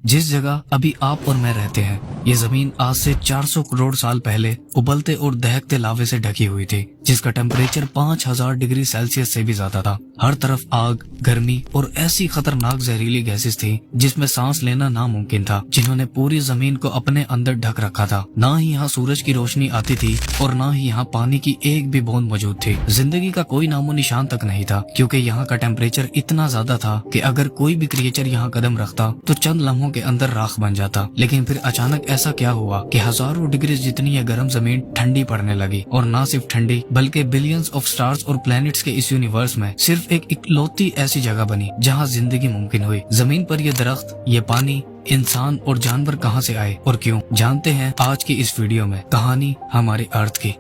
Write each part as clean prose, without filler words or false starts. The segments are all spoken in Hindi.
जिस जगह अभी आप और मैं रहते हैं, ये जमीन आज से 400 करोड़ साल पहले उबलते और दहकते लावे से ढकी हुई थी, जिसका टेम्परेचर 5000 डिग्री सेल्सियस से भी ज्यादा था। हर तरफ आग, गर्मी और ऐसी खतरनाक जहरीली गैसेस थी जिसमें सांस लेना नामुमकिन था, जिन्होंने पूरी जमीन को अपने अंदर ढक रखा था। ना ही यहाँ सूरज की रोशनी आती थी और ना ही यहाँ पानी की एक भी बूंद मौजूद थी। जिंदगी का कोई नामो निशान तक नहीं था, क्योंकि यहाँ का टेम्परेचर इतना ज्यादा था कि अगर कोई भी क्रिएचर यहाँ कदम रखता तो चंद लम्हों के अंदर राख बन जाता। लेकिन फिर अचानक ऐसा क्या हुआ कि हजारों डिग्री जितनी यह गर्म जमीन ठंडी पड़ने लगी, और ना सिर्फ ठंडी बल्कि बिलियंस ऑफ स्टार्स और प्लैनेट्स के इस यूनिवर्स में सिर्फ एक इकलौती ऐसी जगह बनी जहाँ जिंदगी मुमकिन हुई। जमीन पर ये दरख्त, ये पानी, इंसान और जानवर कहाँ से आए और क्यों, जानते हैं आज की इस वीडियो में। कहानी हमारे अर्थ की।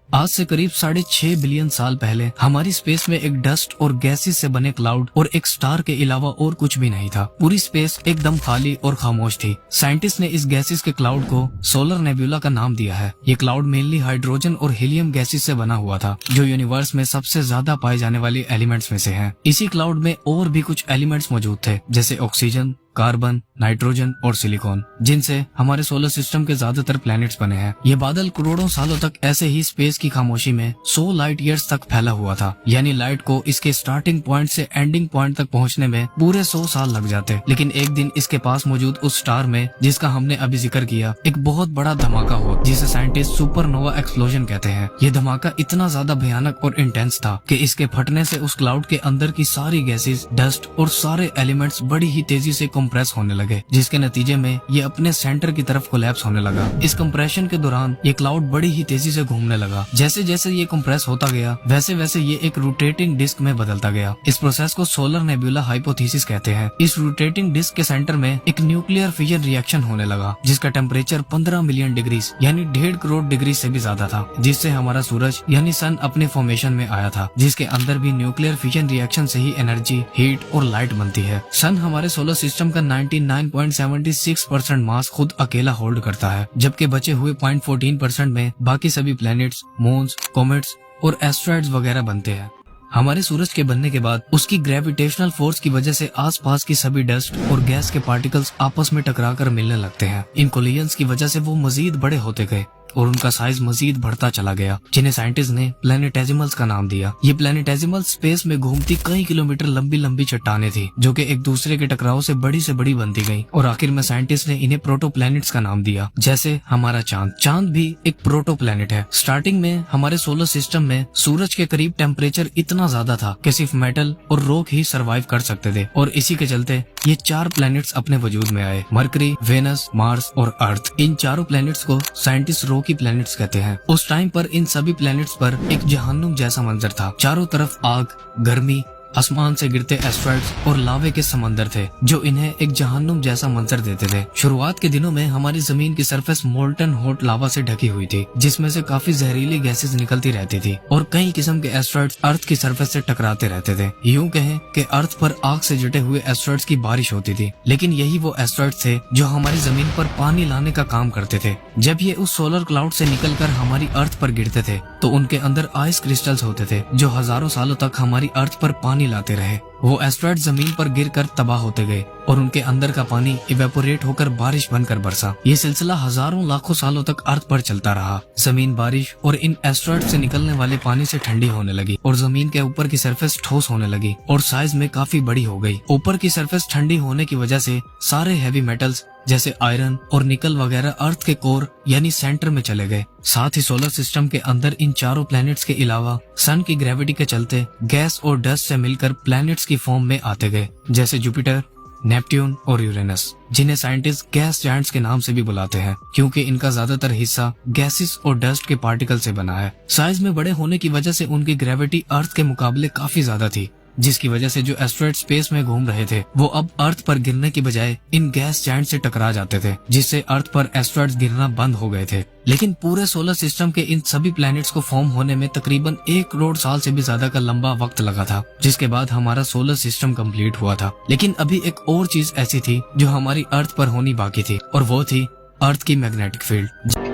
आज से करीब 6.5 बिलियन साल पहले हमारी स्पेस में एक डस्ट और गैसेस से बने क्लाउड और एक स्टार के अलावा और कुछ भी नहीं था। पूरी स्पेस एकदम खाली और खामोश थी। साइंटिस्ट ने इस गैसेस के क्लाउड को सोलर नेबुला का नाम दिया है। ये क्लाउड मेनली हाइड्रोजन और हीलियम गैसेस से बना हुआ था, जो यूनिवर्स में सबसे ज्यादा पाए जाने वाले एलिमेंट्स में से हैं। इसी क्लाउड में और भी कुछ एलिमेंट्स मौजूद थे, जैसे ऑक्सीजन, कार्बन, नाइट्रोजन और सिलिकॉन, जिनसे हमारे सोलर सिस्टम के ज्यादातर प्लैनेट्स बने हैं। ये बादल करोड़ों सालों तक ऐसे ही स्पेस की खामोशी में 100 लाइट ईयर्स तक फैला हुआ था। यानी लाइट को इसके स्टार्टिंग पॉइंट से एंडिंग पॉइंट तक पहुंचने में पूरे 100 साल लग जाते। लेकिन एक दिन इसके पास मौजूद उस स्टार में, जिसका हमने अभी जिक्र किया, एक बहुत बड़ा धमाका हुआ, जिसे साइंटिस्ट सुपरनोवा एक्सप्लोजन कहते हैं। ये धमाका इतना ज्यादा भयानक और इंटेंस था कि इसके फटने से उस क्लाउड के अंदर की सारी गैसेस, डस्ट और सारे एलिमेंट्स बड़ी ही तेजी से कंप्रेस होने लगे, जिसके नतीजे में ये अपने सेंटर की तरफ कोलैप्स होने लगा। इस कंप्रेशन के दौरान ये क्लाउड बड़ी ही तेजी से घूमने लगा। जैसे जैसे ये कंप्रेस होता गया, वैसे वैसे ये एक रोटेटिंग डिस्क में बदलता गया। इस प्रोसेस को सोलर नेबुला हाइपोथेसिस कहते हैं। इस रोटेटिंग डिस्क के सेंटर में एक न्यूक्लियर फिजन रिएक्शन होने लगा, जिसका टेम्परेचर 15 मिलियन डिग्री यानी 1.5 करोड़ डिग्री से भी ज्यादा था, जिससे हमारा सूरज यानी सन अपने फॉर्मेशन में आया था, जिसके अंदर भी न्यूक्लियर फिजन रिएक्शन से ही एनर्जी, हीट और लाइट बनती है। सन हमारे सोलर सिस्टम का 99.76% मास खुद अकेला होल्ड करता है, जबकि बचे हुए 0.14% में बाकी सभी प्लैनेट्स, मून्स, कॉमेट्स और एस्ट्रॉइड्स वगैरह बनते हैं। हमारे सूरज के बनने के बाद उसकी ग्रेविटेशनल फोर्स की वजह से आसपास की सभी डस्ट और गैस के पार्टिकल्स आपस में टकराकर मिलने लगते हैं। इन कोलिजन्स की वजह से वो मजीद बड़े होते गए और उनका साइज मजीद बढ़ता चला गया, जिन्हें साइंटिस्ट ने प्लैनेटेजिमल्स का नाम दिया। ये प्लैनेटेजिमल्स स्पेस में घूमती कई किलोमीटर लंबी लंबी चट्टानें थी, जो कि एक दूसरे के टकराव से बड़ी बनती गईं, और आखिर में साइंटिस्ट ने इन्हें प्रोटो प्लैनेट्स का नाम दिया। जैसे हमारा चांद। चांद भी एक प्रोटो प्लैनेट है। स्टार्टिंग में हमारे सोलर सिस्टम में सूरज के करीब टेम्परेचर इतना ज्यादा था कि सिर्फ मेटल और रॉक ही सर्वाइव कर सकते थे, और इसी के चलते ये 4 प्लैनेट्स अपने वजूद में आए: मरकरी, वेनस, मार्स और अर्थ। इन चारों प्लैनेट्स को साइंटिस्ट रॉकी प्लैनेट्स कहते हैं। उस टाइम पर इन सभी प्लैनेट्स पर एक जहन्नुम जैसा मंजर था। चारों तरफ आग, गर्मी, आसमान से गिरते एस्ट्रॉइड्स और लावे के समंदर थे, जो इन्हें एक जहन्नुम जैसा मंजर देते थे। शुरुआत के दिनों में हमारी जमीन की सरफेस मोल्टन हॉट लावा से ढकी हुई थी, जिसमें से काफी जहरीली गैसेस निकलती रहती थी, और कई किस्म के एस्ट्रॉइड्स अर्थ की सरफेस से टकराते रहते थे। यूं कहें कि अर्थ पर आग से जुटे हुए एस्ट्रॉइड्स की बारिश होती थी। लेकिन यही वो एस्ट्रॉइड्स थे जो हमारी जमीन पर पानी लाने का काम करते थे। जब ये उस सोलर क्लाउड से निकलकर हमारी अर्थ पर गिरते थे, तो उनके अंदर आइस क्रिस्टल्स होते थे, जो हजारों सालों तक हमारी अर्थ पर पानी लाते रहे। वो एस्ट्रॉइड जमीन पर गिरकर तबाह होते गए और उनके अंदर का पानी इवेपोरेट होकर बारिश बनकर बरसा। ये सिलसिला हजारों लाखों सालों तक अर्थ पर चलता रहा। जमीन बारिश और इन एस्ट्रॉइड से निकलने वाले पानी से ठंडी होने लगी, और जमीन के ऊपर की सरफेस ठोस होने लगी और साइज में काफी बड़ी हो गई। ऊपर की सरफेस ठंडी होने की वजह से सारे हैवी मेटल्स जैसे आयरन और निकल वगैरह अर्थ के कोर यानी सेंटर में चले गए। साथ ही सोलर सिस्टम के अंदर इन चारों प्लैनेट्स के अलावा सन की ग्रेविटी के चलते गैस और डस्ट से मिलकर प्लैनेट्स की फॉर्म में आते गए, जैसे जुपिटर, नेपट्यून और यूरेनस, जिन्हें साइंटिस्ट गैस जायंट्स के नाम से भी बुलाते हैं, क्योंकि इनका ज्यादातर हिस्सा गैसेस और डस्ट के पार्टिकल से बना है। साइज में बड़े होने की वजह से उनकी ग्रेविटी अर्थ के मुकाबले काफी ज्यादा थी, जिसकी वजह से जो एस्ट्रॉइड स्पेस में घूम रहे थे, वो अब अर्थ पर गिरने की बजाय इन गैस जायंट से टकरा जाते थे, जिससे अर्थ पर एस्ट्रॉइड्स गिरना बंद हो गए थे। लेकिन पूरे सोलर सिस्टम के इन सभी प्लैनेट्स को फॉर्म होने में तकरीबन 1 करोड़ साल से भी ज्यादा का लंबा वक्त लगा था, जिसके बाद हमारा सोलर सिस्टम कंप्लीट हुआ था। लेकिन अभी एक और चीज ऐसी थी जो हमारी अर्थ पर होनी बाकी थी, और वो थी अर्थ की मैग्नेटिक फील्ड।